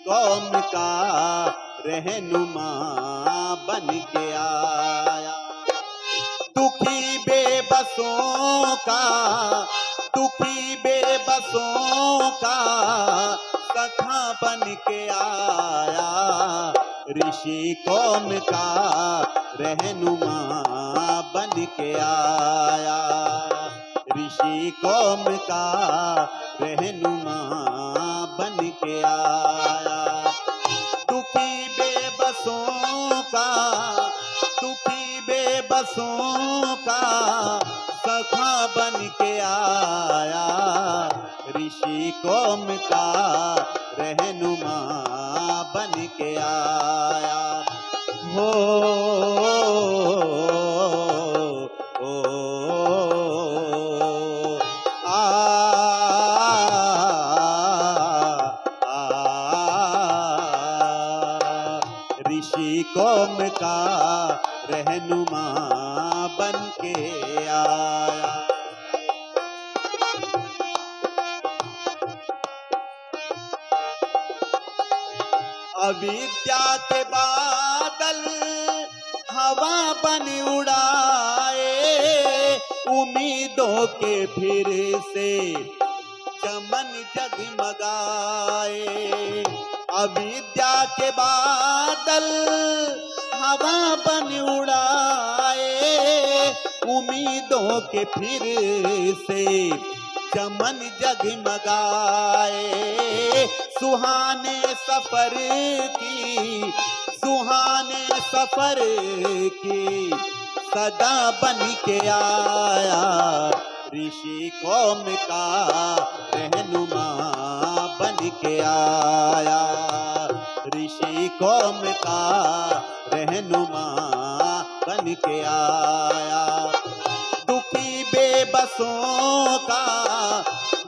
कौम का रहनुमा बन के आया। दुखी बेबसों का, दुखी बेबसों का सखा बन के आया। ऋषि कौम का रहनुमा बन के आया। ऋषि कौम का रहनुमा बन के आया। दुखी बेबसों का, दुखी बेबसों का सखा बन के आया। ऋषि कौम का रहनुमा बन के आया। हो ऋषि कौम का रहनुमा बन के आया। अविद्या के बादल हवा बन उड़ाए, उम्मीदों के फिर से चमन जगमगाए। अविद्या के बादल हवा बन उड़ाए, उम्मीदों के फिर से चमन जगमगाए। सुहाने सफर की, सुहाने सफर की सदा बन के आया। ऋषि कौम का रहनुमा बन के आया। ऋषि कौम का रहनुमा बन के आया। दुखी बेबसों का,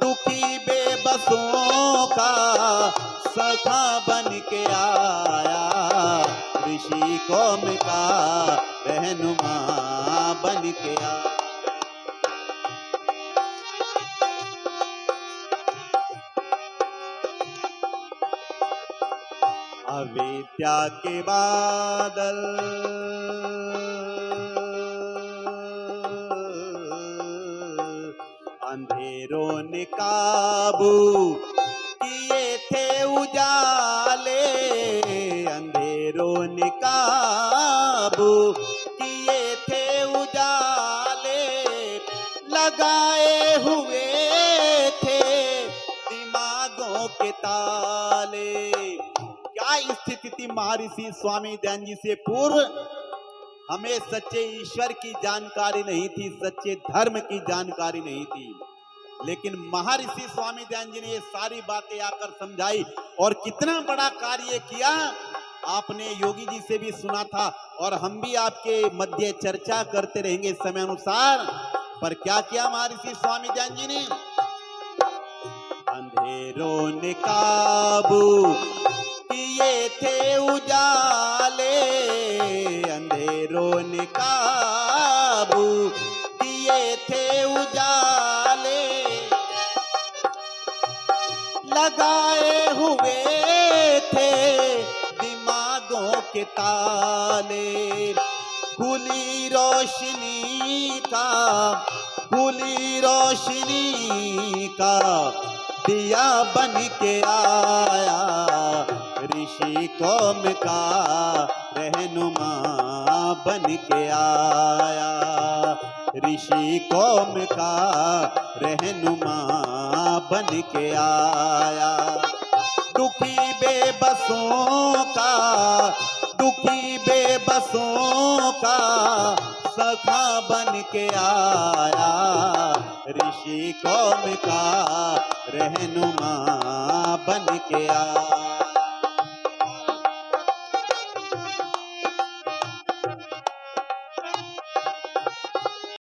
दुखी बेबसों का सखा बन के आया। ऋषि कौम का रहनुमा बन के आया। अविद्या के बादल अंधेरों ने काबू किए थे उजाले। अंधेरों ने काबू किए थे उजाले, लगाए हुए थे दिमागों के ताले। क्या स्थिति थी महर्षि स्वामी दयानंद जी से पूर्व? हमें सच्चे ईश्वर की जानकारी नहीं थी, सच्चे धर्म की जानकारी नहीं थी, लेकिन महर्षि स्वामी दयानंद जी ने ये सारी बातें आकर समझाई और कितना बड़ा कार्य किया। आपने योगी जी से भी सुना था और हम भी आपके मध्य चर्चा करते रहेंगे समय अनुसार। पर क्या किया महर्षि स्वामी दयानंद जी ने? अंधेरों ने काबू किए थे उजाले, अंधेरों ने काबू किए थे उजाले, लगाए हुए थे दिमागों के ताले। खुली रोशनी का, खुली रोशनी का दिया बन के आया। ऋषि कौम का रहनुमा बन के आया। ऋषि कौम का रहनुमा बन के आया। दुखी बेबसों का, दुखी बेबसों का सखा बन के आया। ऋषि कौम का रहनुमा